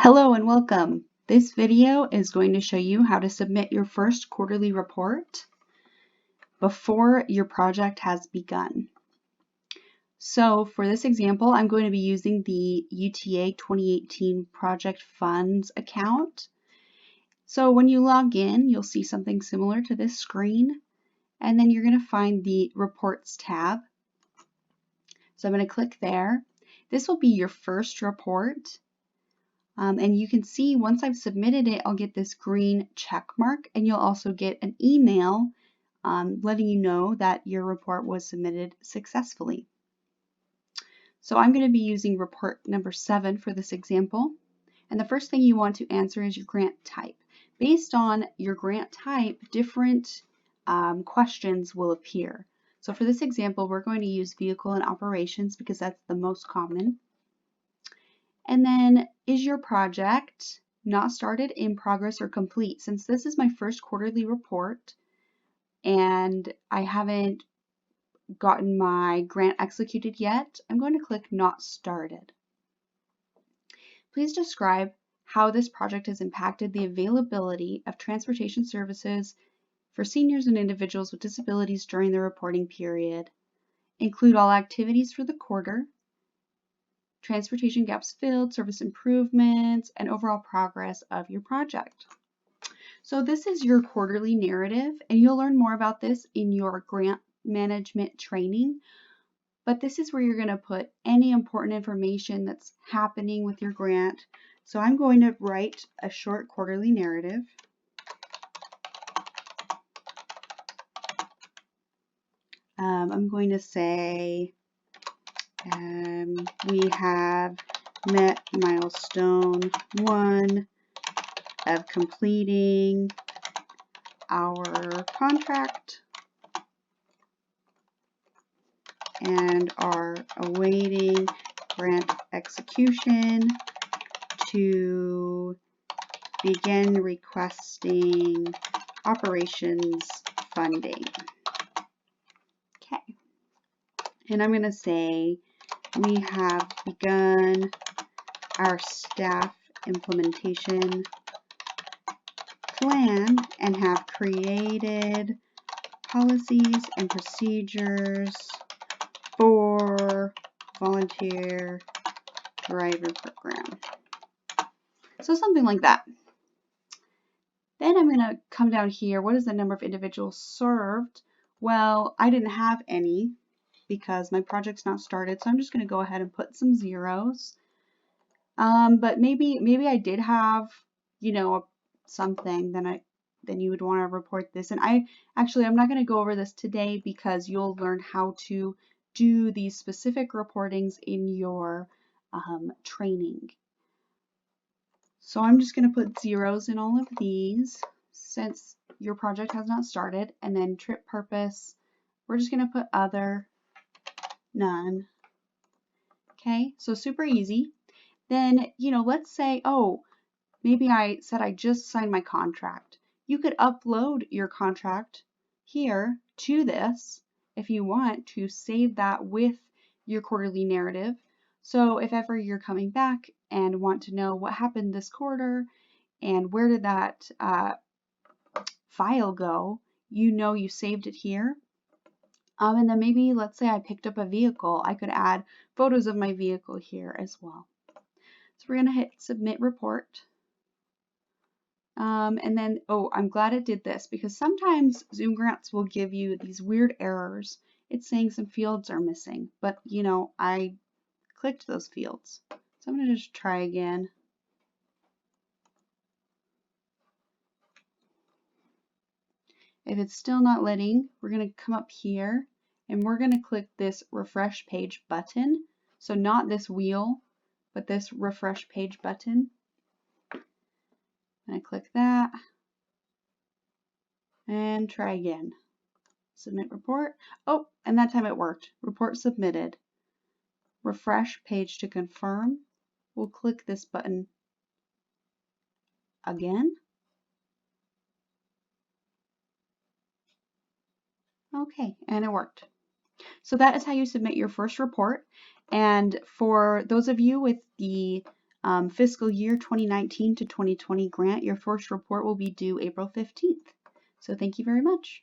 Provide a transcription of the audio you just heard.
Hello and welcome. This video is going to show you how to submit your first quarterly report before your project has begun. So for this example, I'm going to be using the UTA 2018 Project Funds account. So when you log in, you'll see something similar to this screen, and then you're going to find the Reports tab. So I'm going to click there. This will be your first report. And you can see once I've submitted it, I'll get this green check mark, and you'll also get an email letting you know that your report was submitted successfully. So I'm going to be using report number 7 for this example. And the first thing you want to answer is your grant type. Based on your grant type, different questions will appear. So for this example, we're going to use vehicle and operations because that's the most common. And then, is your project not started, in progress, or complete? Since this is my first quarterly report and I haven't gotten my grant executed yet, I'm going to click not started. Please describe how this project has impacted the availability of transportation services for seniors and individuals with disabilities during the reporting period. Include all activities for the quarter, transportation gaps filled, service improvements, and overall progress of your project. So this is your quarterly narrative, and you'll learn more about this in your grant management training, but this is where you're going to put any important information that's happening with your grant. So I'm going to write a short quarterly narrative. I'm going to say, we have met milestone 1 of completing our contract and are awaiting grant execution to begin requesting operations funding. Okay, and I'm going to say we have begun our staff implementation plan and have created policies and procedures for volunteer driver program. So something like that. Then I'm going to come down here. What is the number of individuals served? Well, I didn't have any because my project's not started, so I'm just going to go ahead and put some zeros. But maybe I did have, something, then you would want to report this. And I'm not going to go over this today because you'll learn how to do these specific reportings in your training. So I'm just going to put zeros in all of these since your project has not started. And then trip purpose, we're just going to put other, none. Okay, so super easy. Then, let's say, oh, maybe I said I just signed my contract. You could upload your contract here to this if you want to save that with your quarterly narrative. So if ever you're coming back and want to know what happened this quarter and where did that file go, you saved it here. And then maybe, let's say I picked up a vehicle. I could add photos of my vehicle here as well. So we're going to hit submit report. And then, oh, I'm glad it did this because sometimes zoomgrants will give you these weird errors. It's saying some fields are missing, but I clicked those fields. So I'm going to just try again. If it's still not letting, we're going to come up here and we're going to click this refresh page button. So not this wheel, but this refresh page button. And I click that and try again. Submit report. Oh, and that time it worked. Report submitted. Refresh page to confirm. We'll click this button again. Okay, and it worked. So that is how you submit your first report. And for those of you with the fiscal year 2019 to 2020 grant, your first report will be due April 15th. So thank you very much.